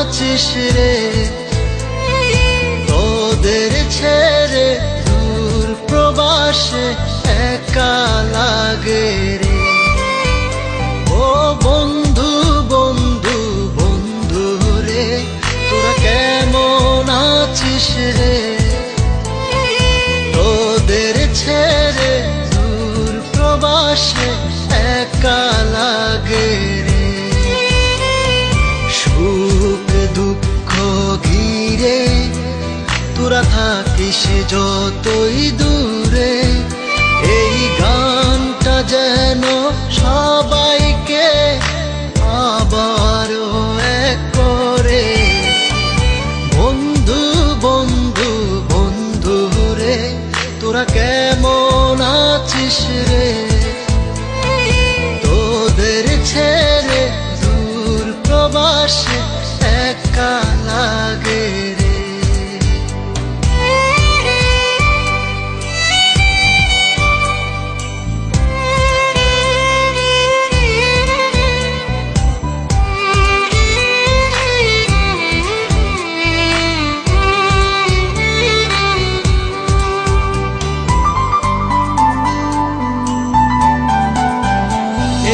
আছিস রে, তোদের ছেড়ে দূর প্রবাসে একা লাগে রে। ও বন্ধু বন্ধু বন্ধু রে, তোরা কেমন আছিস রে, তোদের ছেড়ে দূর প্রবাসে একা লাগে রে। সুখ দুঃখ ঘিরে তোরা থাকিস যতই দূরে, এই গানটা যেন সবাইকে আবারও এক করে। বন্ধু বন্ধু বন্ধু রে, তোরা কেমন আছিস রে, তোদের ছেড়ে দূর প্রবাসে একা লাগে রে।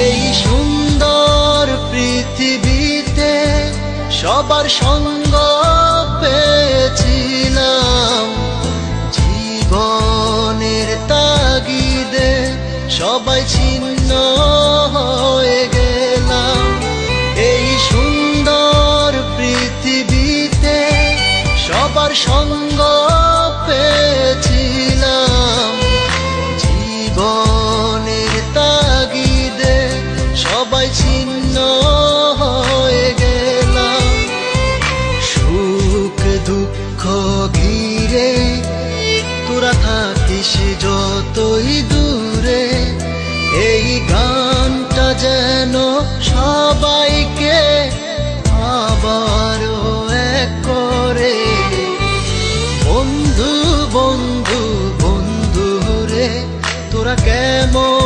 এই সুন্দর পৃথিবীতে সবার সঙ্গ পেয়েছিলাম, জীবনের তাগিদে সবাই ছিন্ন হয়ে গেলাম। এই সুন্দর পৃথিবীতে সবার সঙ্গ পেয়েছিলাম, জীবনের তাগিদে সবাই ছিন্ন হয়ে গেলাম। সুখ দুঃখ ঘিরে তোরা থাকিস যতই দূরে, এই গানটা যেন সবাইকে আবারও এক করে। বন্ধু বন্ধু বন্ধু রে, তোরা কেমন